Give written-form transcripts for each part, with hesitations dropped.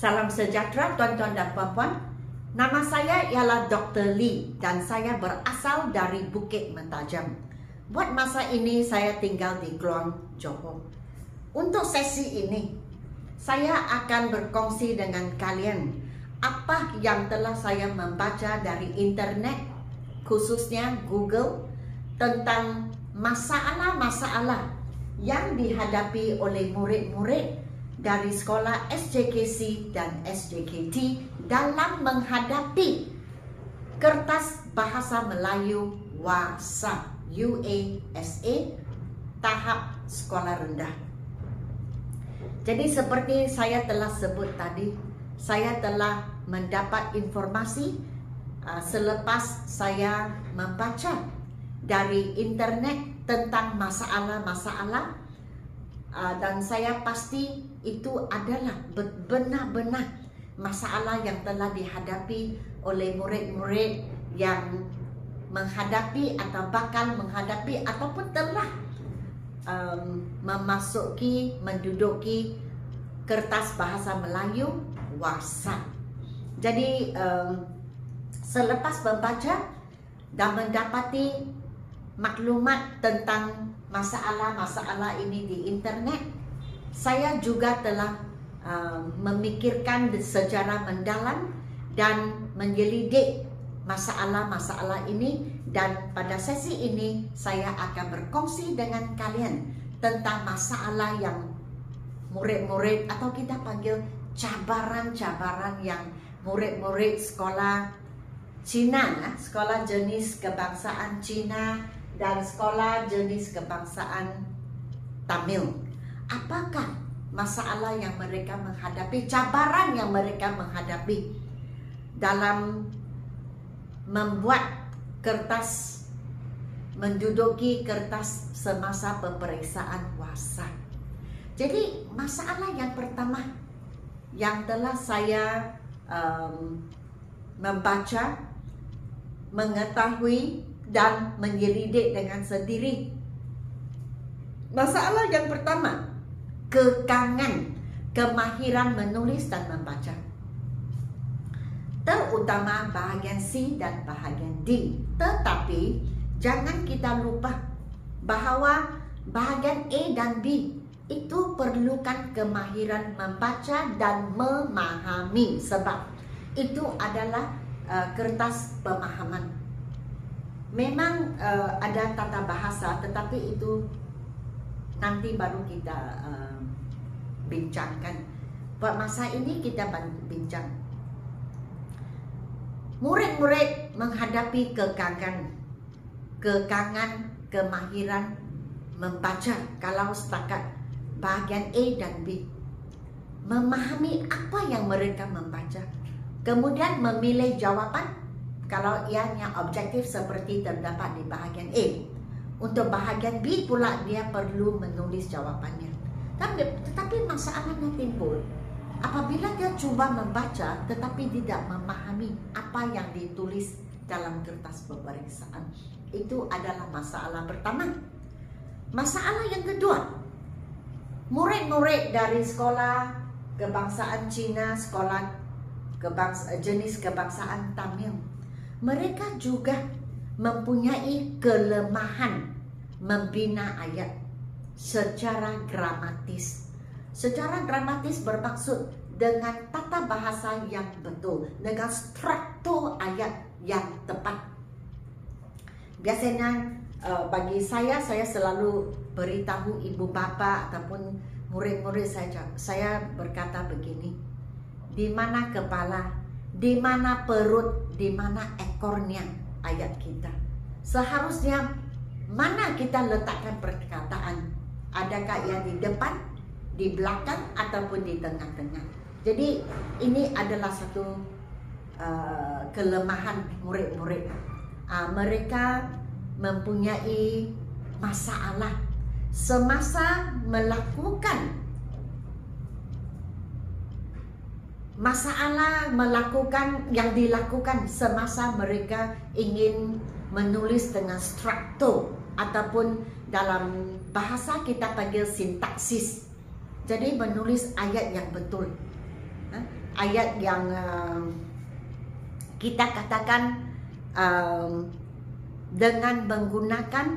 Salam sejahtera tuan-tuan dan puan-puan. Nama saya ialah Dr. Lee dan saya berasal dari Bukit Mentajam. Buat masa ini saya tinggal di Kluang, Johor. Untuk sesi ini, saya akan berkongsi dengan kalian apa yang telah saya membaca dari internet, khususnya Google, tentang masalah-masalah yang dihadapi oleh murid-murid dari sekolah SJKC dan SJKT dalam menghadapi kertas bahasa Melayu WASA UASA tahap sekolah rendah. Jadi seperti saya telah sebut tadi, saya telah mendapat informasi selepas saya membaca dari internet tentang masalah-masalah dan saya pasti itu adalah benar-benar masalah yang telah dihadapi oleh murid-murid yang menghadapi atau bakal menghadapi ataupun telah menduduki kertas bahasa Melayu WASA. Jadi selepas membaca dan mendapati maklumat tentang masalah-masalah ini di internet, saya juga telah memikirkan secara mendalam dan menyelidik masalah-masalah ini, dan pada sesi ini saya akan berkongsi dengan kalian tentang masalah yang murid-murid atau kita panggil cabaran-cabaran yang murid-murid sekolah Cina, sekolah jenis kebangsaan Cina dan sekolah jenis kebangsaan Tamil. Apakah masalah yang mereka menghadapi, cabaran yang mereka menghadapi dalam membuat kertas, menduduki kertas semasa peperiksaan WASA. Jadi masalah yang pertama yang telah saya membaca, mengetahui dan menyelidik dengan sendiri. Masalah yang pertama, kekangan kemahiran menulis dan membaca, terutama bahagian C dan bahagian D. Tetapi jangan kita lupa bahawa bahagian A dan B itu perlukan kemahiran membaca dan memahami, sebab itu adalah kertas pemahaman. Memang ada tata bahasa, tetapi itu nanti baru kita bincangkan. Pada masa ini kita bincang. Murid-murid menghadapi kekangan kemahiran membaca kalau setakat bahagian A dan B. Memahami apa yang mereka membaca, kemudian memilih jawapan kalau ianya objektif seperti terdapat di bahagian A. Untuk bahagian B pula dia perlu menulis jawapannya. Tetapi masalahnya timbul apabila dia cuba membaca tetapi tidak memahami apa yang ditulis dalam kertas peperiksaan. Itu adalah masalah pertama. Masalah yang kedua, murid-murid dari sekolah kebangsaan Cina, sekolah jenis kebangsaan Tamil, mereka juga mempunyai kelemahan membina ayat secara gramatis. Secara gramatis bermaksud dengan tata bahasa yang betul, dengan struktur ayat yang tepat. Biasanya bagi saya selalu beritahu ibu bapa ataupun murid-murid saya berkata begini: di mana kepala, di mana perut, di mana ekornya ayat kita. Seharusnya mana kita letakkan perkataan? Adakah ia di depan, di belakang, ataupun di tengah-tengah? Jadi ini adalah satu kelemahan murid-murid. Mereka mempunyai masalah semasa melakukan yang dilakukan semasa mereka ingin menulis dengan struktur ataupun dalam bahasa kita panggil sintaksis. Jadi menulis ayat yang betul. ayat yang kita katakan dengan menggunakan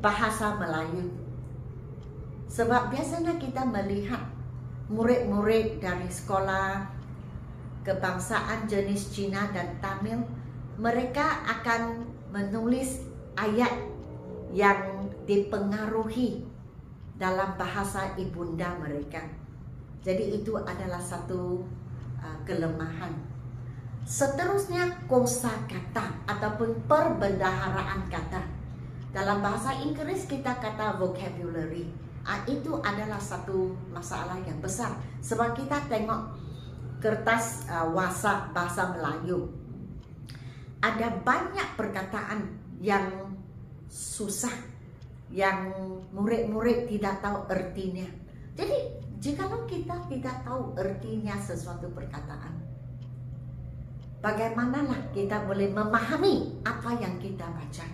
bahasa Melayu. Sebab biasanya kita melihat murid-murid dari sekolah kebangsaan jenis Cina dan Tamil, mereka akan menulis ayat yang dipengaruhi dalam bahasa ibunda mereka. Jadi itu adalah satu kelemahan. Seterusnya, kosakata ataupun perbendaharaan kata. Dalam bahasa Inggris kita kata vocabulary. Itu adalah satu masalah yang besar. Sebab kita tengok kertas WhatsApp bahasa Melayu, ada banyak perkataan yang susah, yang murid-murid tidak tahu artinya. Jadi jikalau kita tidak tahu artinya sesuatu perkataan, bagaimanalah kita boleh memahami apa yang kita baca?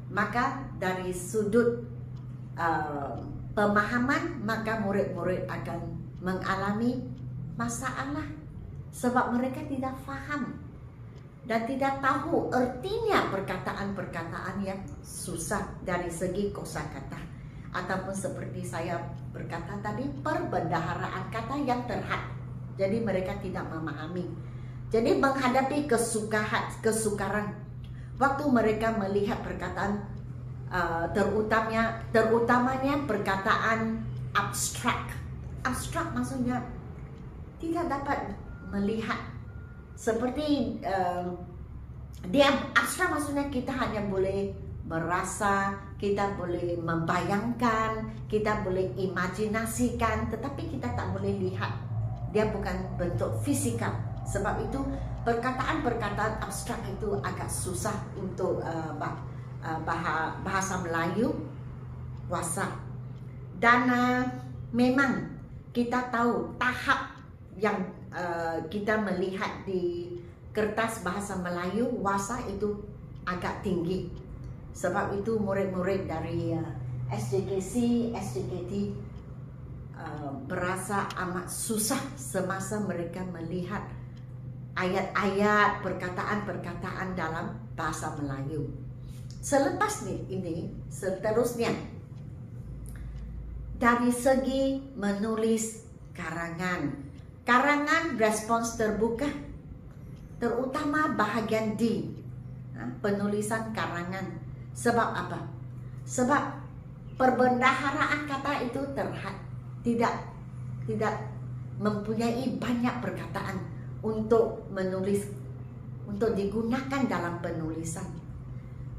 Maka dari sudut pemahaman, maka murid-murid akan mengalami masalah sebab mereka tidak faham dan tidak tahu artinya perkataan-perkataan yang susah dari segi kosakata, ataupun seperti saya berkata tadi, perbendaharaan kata yang terhad. Jadi mereka tidak memahami. Jadi menghadapi kesukaran waktu mereka melihat perkataan terutamanya perkataan abstrak. Abstrak maksudnya tidak dapat melihat. Seperti dia abstrak maksudnya kita hanya boleh merasa, kita boleh membayangkan, kita boleh imajinasikan, tetapi kita tak boleh lihat. Dia bukan bentuk fisikal. Sebab itu perkataan-perkataan abstrak itu agak susah untuk bahasa Melayu WhatsApp. Dan memang kita tahu tahap yang kita melihat di kertas bahasa Melayu WhatsApp itu agak tinggi. Sebab itu murid-murid dari SJKC, SJKT berasa amat susah semasa mereka melihat ayat-ayat, perkataan-perkataan dalam bahasa Melayu. Selepas ini, seterusnya, dari segi menulis karangan. Karangan respons terbuka, terutama bahagian D, penulisan karangan. Sebab apa? Sebab perbendaharaan kata itu tidak mempunyai banyak perkataan untuk menulis, untuk digunakan dalam penulisan.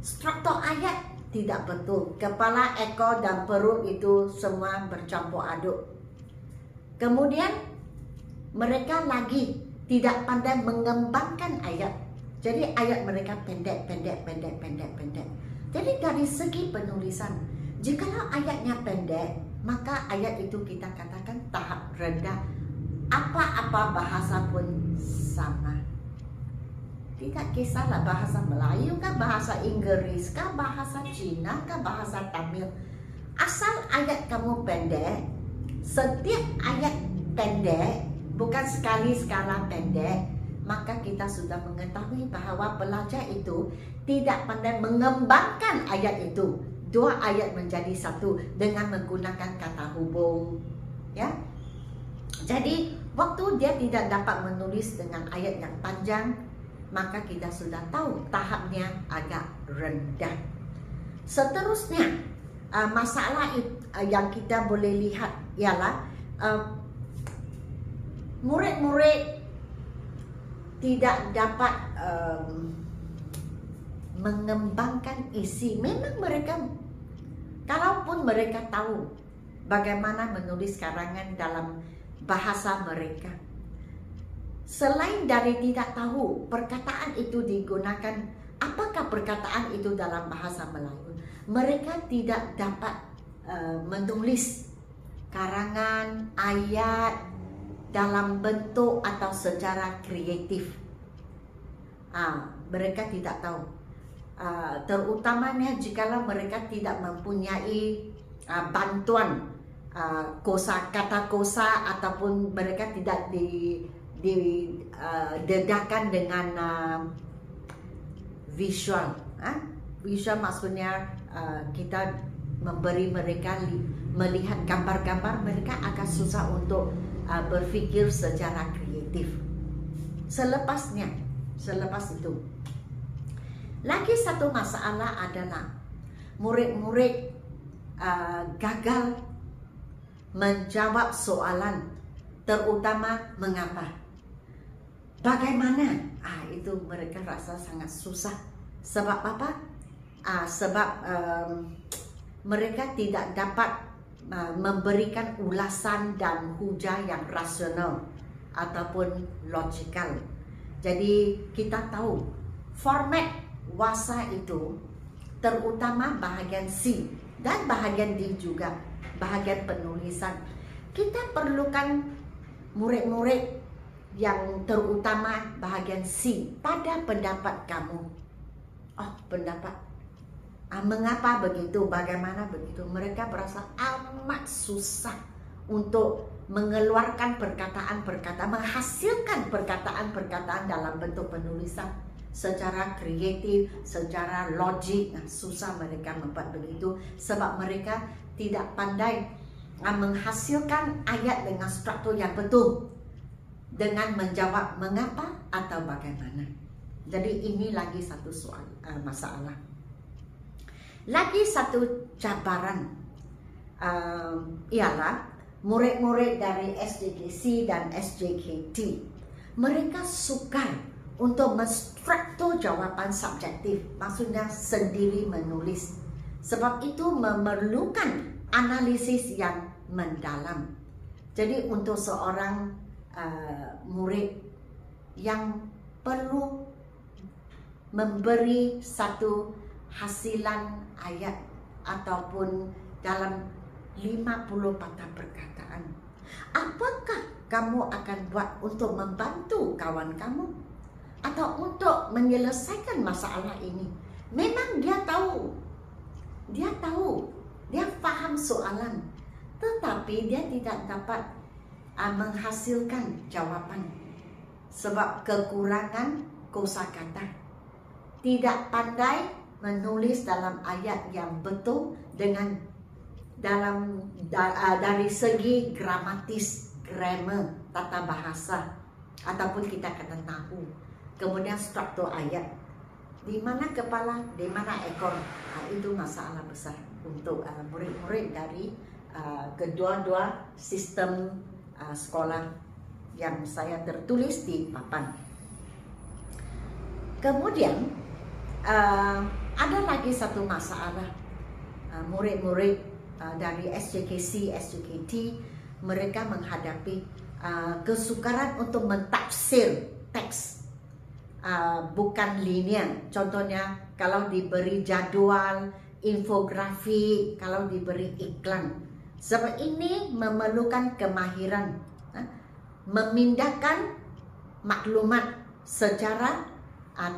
Struktur ayat tidak betul. Kepala, ekor dan perut itu semua bercampur aduk. Kemudian mereka lagi tidak pandai mengembangkan ayat. Jadi ayat mereka pendek. Jadi dari segi penulisan, jikalau ayatnya pendek, maka ayat itu kita katakan tahap rendah. Apa-apa bahasa pun sama. Tidak kisahlah bahasa Melayu kah, bahasa Inggris kah, bahasa Cina kah, bahasa Tamil. Asal ayat kamu pendek, setiap ayat pendek, bukan sekali-sekala pendek, maka kita sudah mengetahui bahwa pelajar itu tidak pandai mengembangkan ayat itu. Dua ayat menjadi satu dengan menggunakan kata hubung. Ya. Jadi waktu dia tidak dapat menulis dengan ayat yang panjang, maka kita sudah tahu tahapnya agak rendah. Seterusnya, masalah yang kita boleh lihat ialah murid-murid tidak dapat mengembangkan isi. Memang mereka, kalaupun mereka tahu bagaimana menulis karangan dalam bahasa mereka, selain dari tidak tahu perkataan itu digunakan, apakah perkataan itu dalam bahasa Melayu, mereka tidak dapat menulis karangan ayat dalam bentuk atau secara kreatif. Mereka tidak tahu. Terutamanya jikalau mereka tidak mempunyai bantuan kata kosa, ataupun mereka tidak didedakan dengan visual. Visual maksudnya kita memberi mereka melihat gambar-gambar, mereka agak susah untuk berpikir secara kreatif. Selepas itu, lagi satu masalah adalah murid-murid gagal menjawab soalan, terutama mengapa, bagaimana. Itu mereka rasa sangat susah. Sebab apa? Sebab mereka tidak dapat memberikan ulasan dan hujah yang rasional ataupun logikal. Jadi kita tahu format wasa itu, terutama bahagian C dan bahagian D juga, bahagian penulisan. Kita perlukan murid-murid yang terutama bahagian C. Pada pendapat kamu, pendapat, mengapa begitu, bagaimana begitu, mereka berasa amat susah untuk mengeluarkan perkataan-perkataan, menghasilkan perkataan-perkataan dalam bentuk penulisan secara kreatif, secara logik. Susah mereka membuat begitu sebab mereka tidak pandai menghasilkan ayat dengan struktur yang betul dengan menjawab mengapa atau bagaimana. Jadi ini lagi satu soal masalah. Lagi satu cabaran ialah murid-murid dari SJKC dan SJKT. Mereka sukar untuk menstruktur jawapan subjektif, maksudnya sendiri menulis. Sebab itu memerlukan analisis yang mendalam. Jadi untuk seorang murid yang perlu memberi satu hasilan ayat ataupun dalam 50 patah perkataan, apakah kamu akan buat untuk membantu kawan kamu atau untuk menyelesaikan masalah ini? Memang dia tahu, dia faham soalan, tetapi dia tidak dapat menghasilkan jawapan sebab kekurangan kosakata, tidak pandai menulis dalam ayat yang betul dengan dari segi gramatis, grammar, tata bahasa, ataupun kita kena tahu kemudian struktur ayat, di mana kepala, di mana ekor. Itu masalah besar untuk murid-murid dari kedua-dua sistem sekolah yang saya tertulis di papan. Kemudian ada lagi satu masalah, murid-murid dari SJKC, SJKT, mereka menghadapi kesukaran untuk mentafsir teks bukan linear. Contohnya kalau diberi jadwal, infografik, kalau diberi iklan. Sebab ini memerlukan kemahiran memindahkan maklumat secara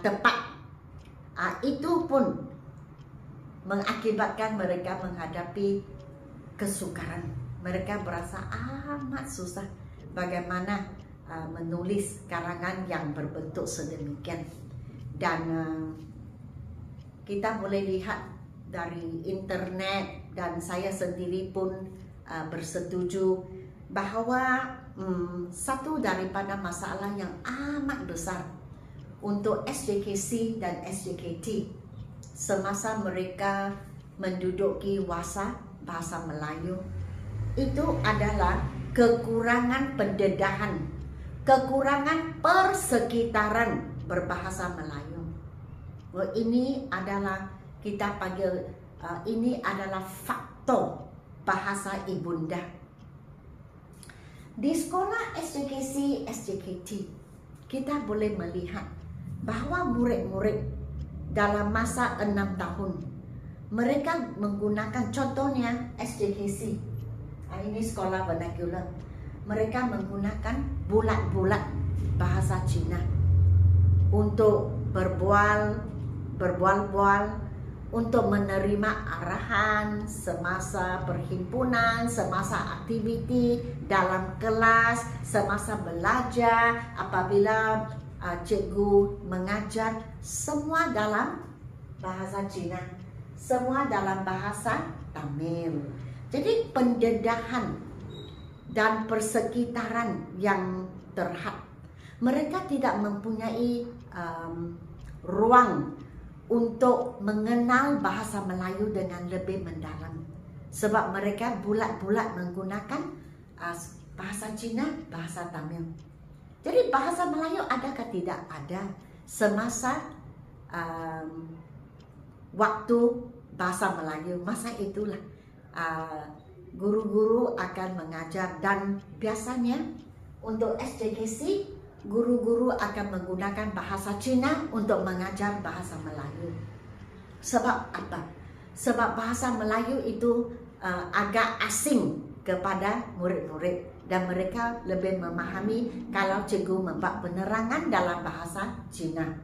tepat. Itu pun mengakibatkan mereka menghadapi kesukaran. Mereka berasa amat susah bagaimana menulis karangan yang berbentuk sedemikian. Dan kita boleh lihat dari internet, dan saya sendiri pun bersetuju bahawa satu daripada masalah yang amat besar untuk SJKC dan SJKT semasa mereka menduduki wasa bahasa Melayu itu adalah kekurangan pendedahan, kekurangan persekitaran berbahasa Melayu. Ini adalah kita panggil ini adalah faktor bahasa ibunda. Di sekolah SJKC, SJKT, kita boleh melihat bahawa murid-murid dalam masa 6 tahun mereka menggunakan, contohnya SJKC, ini sekolah vernacular, mereka menggunakan bulat-bulat bahasa Cina untuk berbual, untuk menerima arahan semasa perhimpunan, semasa aktiviti dalam kelas, semasa belajar, apabila cikgu mengajar, semua dalam bahasa Cina, semua dalam bahasa Tamil. Jadi pendedahan dan persekitaran yang terhad, mereka tidak mempunyai ruang untuk mengenal bahasa Melayu dengan lebih mendalam, sebab mereka bulat-bulat menggunakan bahasa Cina, bahasa Tamil. Jadi bahasa Melayu adakah? Tidak ada. Semasa waktu bahasa Melayu, masa itulah guru-guru akan mengajar, dan biasanya untuk SJKC guru-guru akan menggunakan bahasa Cina untuk mengajar bahasa Melayu. Sebab apa? Sebab bahasa Melayu itu agak asing kepada murid-murid, dan mereka lebih memahami kalau cikgu membuat penerangan dalam bahasa Cina.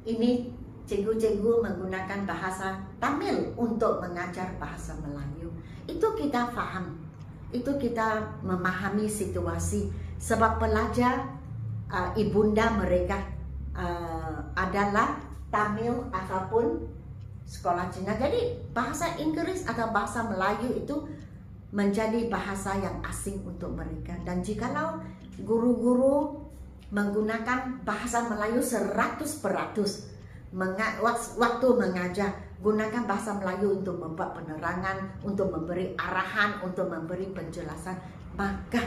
Ini cikgu-cikgu menggunakan bahasa Tamil untuk mengajar bahasa Melayu. Itu kita faham, itu kita memahami situasi. Sebab pelajar ibunda mereka adalah Tamil ataupun sekolah Cina. Jadi bahasa Inggris atau bahasa Melayu itu menjadi bahasa yang asing untuk mereka. Dan jikalau guru-guru menggunakan bahasa Melayu 100%, waktu mengajar, gunakan bahasa Melayu untuk membuat penerangan, untuk memberi arahan, untuk memberi penjelasan, maka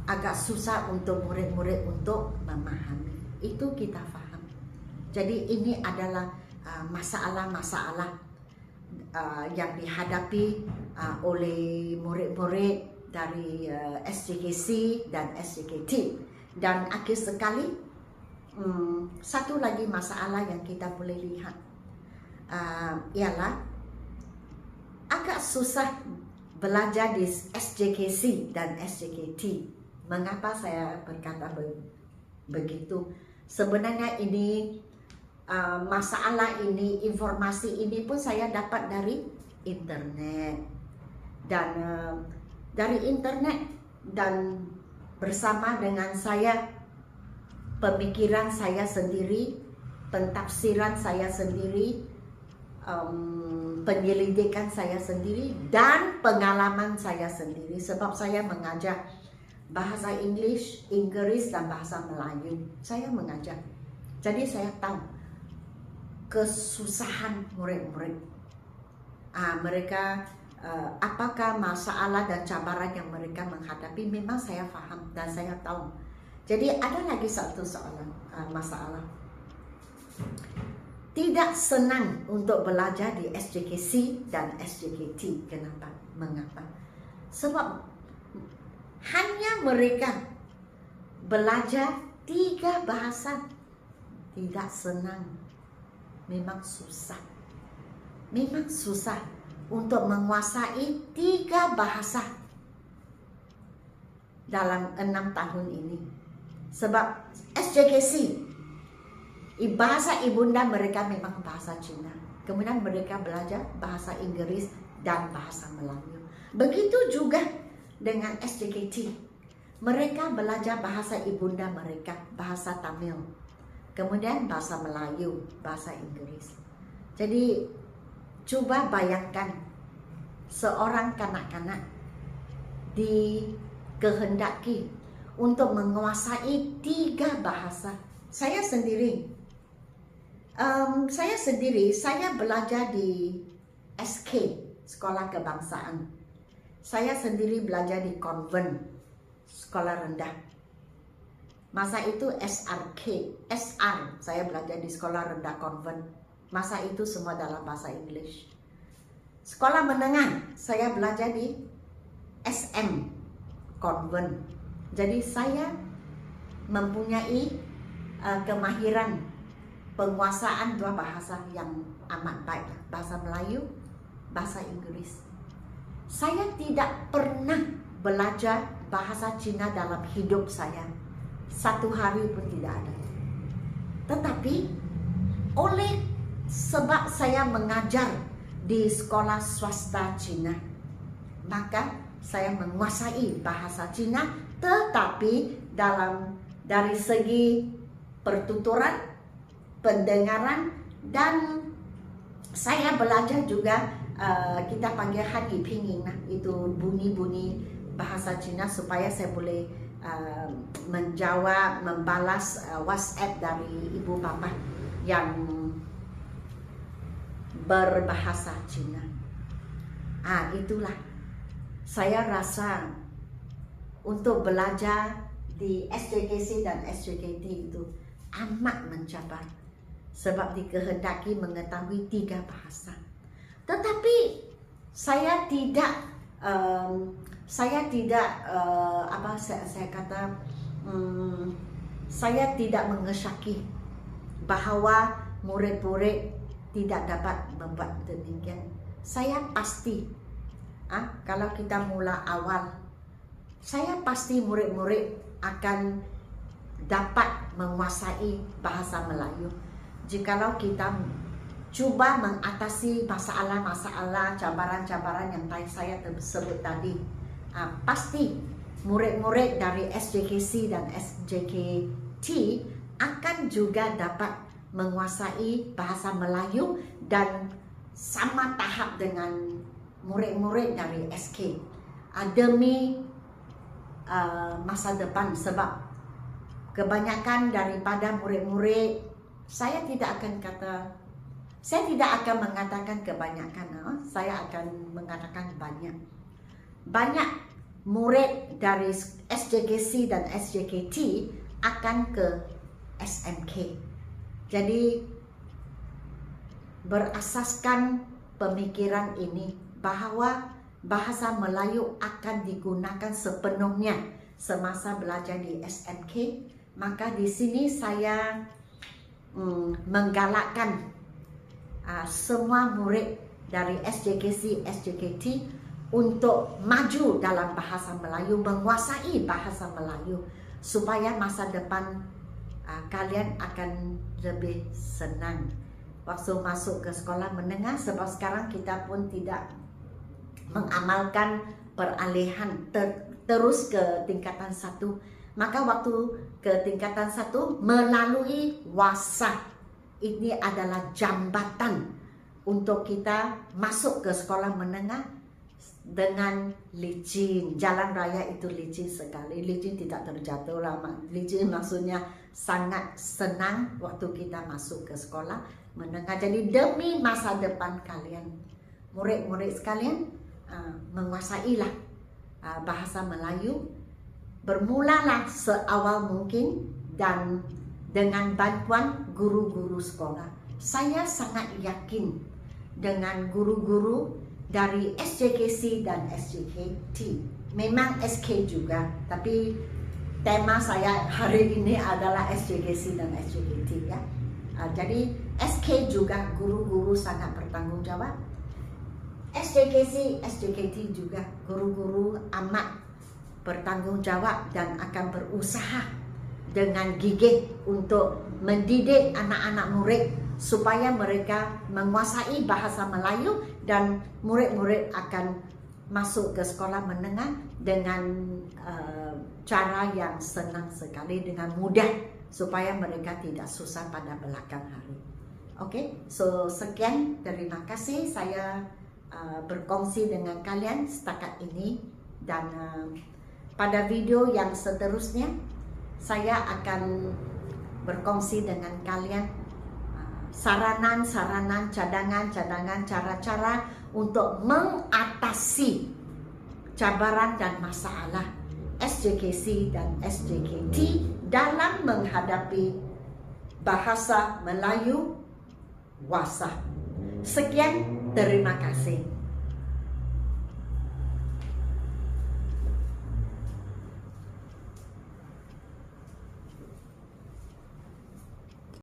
agak susah untuk murid-murid untuk memahami. Itu kita faham. Jadi ini adalah masalah-masalah yang dihadapi oleh murid-murid dari SJKC dan SJKT. Dan akhir sekali, satu lagi masalah yang kita boleh lihat ialah agak susah belajar di SJKC dan SJKT. Mengapa saya berkata begitu? Sebenarnya ini masalah ini, informasi ini pun saya dapat dari internet, dan dari internet dan bersama dengan saya, pemikiran saya sendiri, pentafsiran saya sendiri, penyelidikan saya sendiri, dan pengalaman saya sendiri. Sebab saya mengajar bahasa Inggris, dan bahasa Melayu. Saya mengajar. Jadi saya tahu kesusahan murid-murid. Mereka apakah masalah dan cabaran yang mereka menghadapi, memang saya faham dan saya tahu. Jadi ada lagi satu soalan, masalah. Tidak senang untuk belajar di SJKC dan SJKT. Kenapa? Mengapa? Sebab hanya mereka belajar 3 bahasa. Tidak senang. Memang susah. Memang susah untuk menguasai 3 bahasa dalam 6 tahun ini. Sebab SJKC, bahasa ibunda mereka memang bahasa Cina. Kemudian mereka belajar bahasa Inggris dan bahasa Melayu. Begitu juga dengan SJKT, mereka belajar bahasa ibunda mereka, bahasa Tamil, kemudian bahasa Melayu, bahasa Inggris. Jadi coba bayangkan seorang kanak-kanak dikehendaki untuk menguasai 3 bahasa. Saya sendiri, saya belajar di SK, Sekolah Kebangsaan. Saya sendiri belajar di konven, sekolah rendah. Masa itu SR, saya belajar di sekolah rendah konven. Masa itu semua dalam bahasa Inggris. Sekolah menengah, saya belajar di SM, konven. Jadi saya mempunyai kemahiran penguasaan 2 bahasa yang amat baik, bahasa Melayu, bahasa Inggris. Saya tidak pernah belajar bahasa Cina dalam hidup saya. 1 hari pun tidak ada. Tetapi oleh sebab saya mengajar di sekolah swasta Cina, maka saya menguasai bahasa Cina, tetapi dari segi pertuturan, pendengaran, dan saya belajar juga kita panggil hadi pinyin, itu bunyi-bunyi bahasa Cina supaya saya boleh menjawab, membalas WhatsApp dari ibu bapa yang berbahasa Cina. Itulah saya rasa untuk belajar di SJKC dan SJKT itu amat mencabar, sebab dikehendaki mengetahui 3 bahasa. Tetapi saya tidak saya tidak mengesyaki bahwa murid-murid tidak dapat membuat demikian. Saya pasti, kalau kita mula awal, saya pasti murid-murid akan dapat menguasai bahasa Melayu. Jikalau kita cuba mengatasi masalah-masalah, cabaran-cabaran yang saya sebut tadi, pasti murid-murid dari SJKC dan SJKT akan juga dapat menguasai bahasa Melayu dan sama tahap dengan murid-murid dari SK, demi masa depan. Sebab kebanyakan daripada murid-murid, saya tidak akan mengatakan kebanyakan, saya akan mengatakan banyak murid dari SJKC dan SJKT akan ke SMK. Jadi berasaskan pemikiran ini bahwa bahasa Melayu akan digunakan sepenuhnya semasa belajar di SMK, maka di sini saya menggalakkan semua murid dari SJKC, SJKT untuk maju dalam bahasa Melayu, menguasai bahasa Melayu, supaya masa depan kalian akan lebih senang waktu masuk ke sekolah menengah. Sebab sekarang kita pun tidak mengamalkan peralihan terus ke tingkatan 1. Maka waktu ke tingkatan 1 melalui WASA, ini adalah jambatan untuk kita masuk ke sekolah menengah dengan licin. Jalan raya itu licin sekali, licin tidak terjatuh lama. Licin maksudnya sangat senang waktu kita masuk ke sekolah menengah. Jadi demi masa depan kalian, murid-murid sekalian, menguasailah bahasa Melayu. Bermulalah seawal mungkin dan dengan bantuan guru-guru sekolah. Saya sangat yakin dengan guru-guru dari SJKC dan SJKT. Memang SK juga, tapi tema saya hari ini adalah SJKC dan SJKT, ya. Jadi SK juga guru-guru sangat bertanggung jawab. SJKC, SJKT juga guru-guru amat bertanggung jawab dan akan berusaha dengan gigih untuk mendidik anak-anak murid supaya mereka menguasai bahasa Melayu, dan murid-murid akan masuk ke sekolah menengah dengan cara yang senang sekali, dengan mudah, supaya mereka tidak susah pada belakang hari. Oke, so sekian, terima kasih saya berkongsi dengan kalian setakat ini, dan pada video yang seterusnya saya akan berkongsi dengan kalian saranan-saranan, cadangan-cadangan, cara-cara untuk mengatasi cabaran dan masalah SJKC dan SJKT dalam menghadapi bahasa Melayu WASA. Sekian, terima kasih.